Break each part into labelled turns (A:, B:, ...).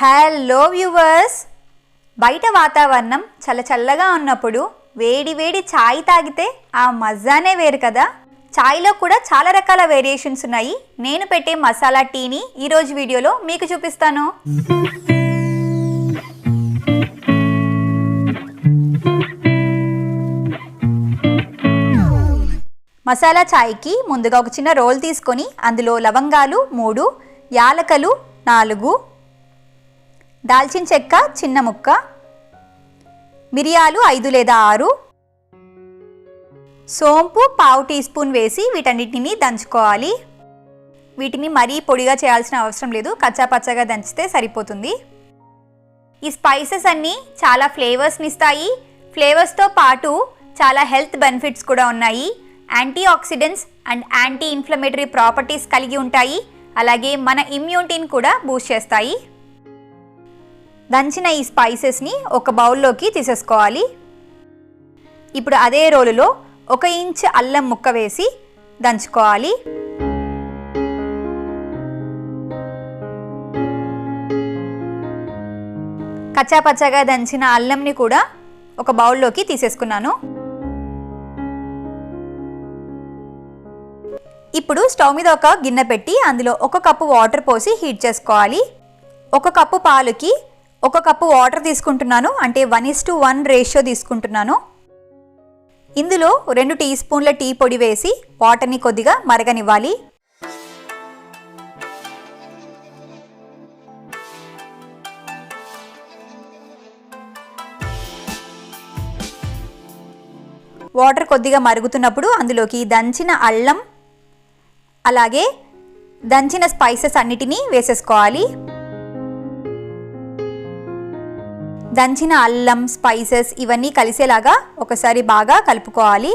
A: Hello viewers, బయట వాతావరణం చల్లగా ఉన్నప్పుడు వేడి వేడి ఛాయ్ తాగితే ఆ మజానే వేరు కదా. ఛాయ్లో కూడా చాలా రకాల వేరియేషన్స్ ఉన్నాయి. నేను పెట్టే మసాలా టీని ఈరోజు వీడియోలో మీకు చూపిస్తాను. మసాలా ఛాయ్కి ముందుగా ఒక చిన్న రోల్ తీసుకొని అందులో లవంగాలు 3, యాలకలు 4, దాల్చిన చెక్క చిన్న ముక్క, మిరియాలు 5 లేదా 6, సోంపు 1/2 టీ స్పూన్ వేసి వీటన్నిటిని దంచుకోవాలి. వీటిని మరీ పొడిగా చేయాల్సిన అవసరం లేదు, కచ్చాపచ్చగా దంచితే సరిపోతుంది. ఈ స్పైసెస్ అన్నీ చాలా ఫ్లేవర్స్ని ఇస్తాయి. ఫ్లేవర్స్తో పాటు చాలా హెల్త్ బెనిఫిట్స్ కూడా ఉన్నాయి. Antioxidants and anti inflammatory properties కలిగి ఉంటాయి. అలాగే మన ఇమ్యూనిటీని కూడా బూస్ట్ చేస్తాయి. దంచిన ఈ స్పైసెస్ని ఒక బౌల్లోకి తీసేసుకోవాలి. ఇప్పుడు అదే రోలులో 1 ఇంచ్ అల్లం ముక్క వేసి దంచుకోవాలి. కచ్చాపచ్చగా దంచిన అల్లంని కూడా ఒక బౌల్లోకి తీసేసుకున్నాను. ఇప్పుడు స్టవ్ మీద ఒక గిన్నె పెట్టి అందులో 1 కప్పు వాటర్ పోసి హీట్ చేసుకోవాలి. 1 కప్పు పాలుకి 1 కప్పు వాటర్ తీసుకుంటున్నాను, అంటే 1:1 రేషియో తీసుకుంటున్నాను. ఇందులో 2 టీ స్పూన్ల టీ పొడి వేసి వాటర్ని కొద్దిగా మరగనివ్వాలి. వాటర్ కొద్దిగా మరుగుతున్నప్పుడు అందులోకి దంచిన అల్లం అలాగే దంచిన స్పైసెస్ అన్నిటినీ వేసేసుకోవాలి. దంచిన అల్లం, స్పైసెస్ ఇవన్నీ కలిసేలాగా ఒకసారి బాగా కలుపుకోవాలి.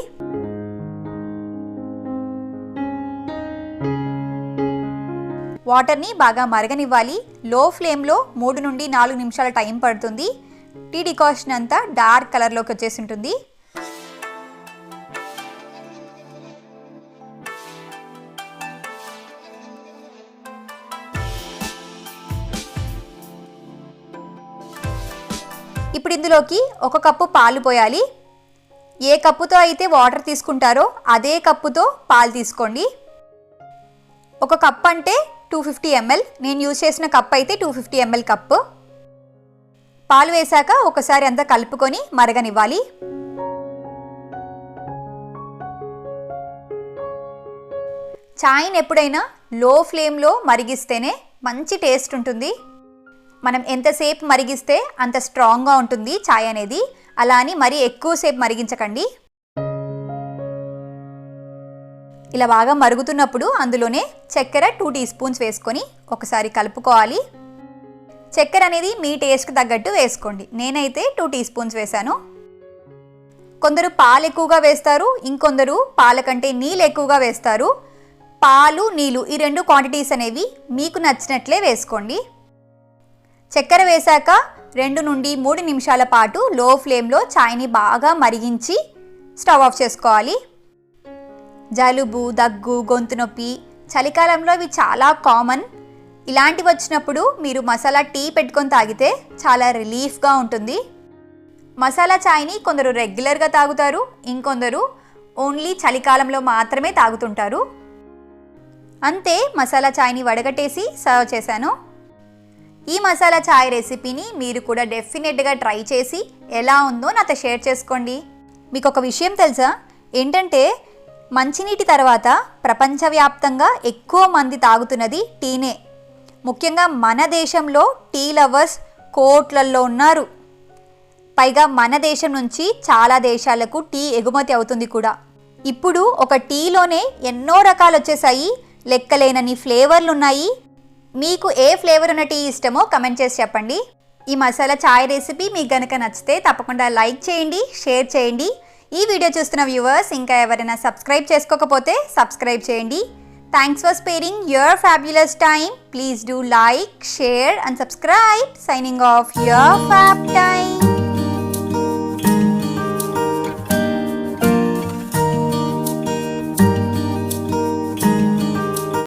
A: వాటర్ని బాగా మరగనివ్వాలి. లో ఫ్లేమ్లో 3 నుండి 4 నిమిషాల టైం పడుతుంది. టీ డికాషన్ అంతా డార్క్ కలర్లోకి వచ్చేసి ఉంటుంది. ఇప్పుడు ఇందులోకి 1 కప్పు పాలు పోయాలి. ఏ కప్పుతో అయితే వాటర్ తీసుకుంటారో అదే కప్పుతో పాలు తీసుకోండి. 1 కప్ అంటే 250 ml, నేను యూజ్ చేసిన కప్ అయితే 250 ml కప్పు. పాలు వేశాక ఒకసారి అంతా కలుపుకొని మరగనివ్వాలి. ఛాయ్ని ఎప్పుడైనా లో ఫ్లేమ్లో మరిగిస్తేనే మంచి టేస్ట్ ఉంటుంది. మనం ఎంతసేపు మరిగిస్తే అంత స్ట్రాంగ్గా ఉంటుంది ఛాయ్ అనేది. అలా అని మరీ ఎక్కువసేపు మరిగించకండి. ఇలా బాగా మరుగుతున్నప్పుడు అందులోనే చక్కెర 2 టీ స్పూన్స్ వేసుకొని ఒకసారి కలుపుకోవాలి. చక్కెర అనేది మీ టేస్ట్కి తగ్గట్టు వేసుకోండి. నేనైతే 2 టీ స్పూన్స్ వేశాను. కొందరు పాలు ఎక్కువగా వేస్తారు, ఇంకొందరు పాల కంటే నీళ్ళు ఎక్కువగా వేస్తారు. పాలు, నీళ్ళు ఈ 2 క్వాంటిటీస్ అనేవి మీకు నచ్చినట్లే వేసుకోండి. చక్కెర వేశాక 2 నుండి 3 నిమిషాల పాటు లో ఫ్లేమ్లో ఛాయ్ని బాగా మరిగించి స్టవ్ ఆఫ్ చేసుకోవాలి. జలుబు, దగ్గు, గొంతు నొప్పి చలికాలంలో ఇవి చాలా కామన్. ఇలాంటివి వచ్చినప్పుడు మీరు మసాలా టీ పెట్టుకొని తాగితే చాలా రిలీఫ్గా ఉంటుంది. మసాలా ఛాయ్ని కొందరు రెగ్యులర్గా తాగుతారు, ఇంకొందరు ఓన్లీ చలికాలంలో మాత్రమే తాగుతుంటారు. అంతే, మసాలా ఛాయ్ని వడగట్టేసి సర్వ్ చేశాను. ఈ మసాలా ఛాయ్ రెసిపీని మీరు కూడా డెఫినెట్గా ట్రై చేసి ఎలా ఉందో నాతో షేర్ చేసుకోండి. మీకు ఒక విషయం తెలుసా ఏంటంటే, మంచినీటి తర్వాత ప్రపంచవ్యాప్తంగా ఎక్కువ మంది తాగుతున్నది టీనే. ముఖ్యంగా మన దేశంలో టీ లవర్స్ కోట్లల్లో ఉన్నారు. పైగా మన దేశం నుంచి చాలా దేశాలకు టీ ఎగుమతి అవుతుంది కూడా. ఇప్పుడు ఒక టీలోనే ఎన్నో రకాలు వచ్చేసాయి, లెక్కలేనన్ని ఫ్లేవర్లు ఉన్నాయి. మీకు ఏ ఫ్లేవర్ ఉన్న టీ ఇష్టమో కమెంట్ చేసి చెప్పండి. ఈ మసాలా ఛాయ్ రెసిపీ మీకు కనుక నచ్చితే తప్పకుండా లైక్ చేయండి, షేర్ చేయండి. ఈ వీడియో చూస్తున్న వ్యూవర్స్ ఇంకా ఎవరైనా సబ్స్క్రైబ్ చేసుకోకపోతే సబ్స్క్రైబ్ చేయండి. Thanks for sparing your fabulous time. Please do like, share and subscribe. Signing off your fab time.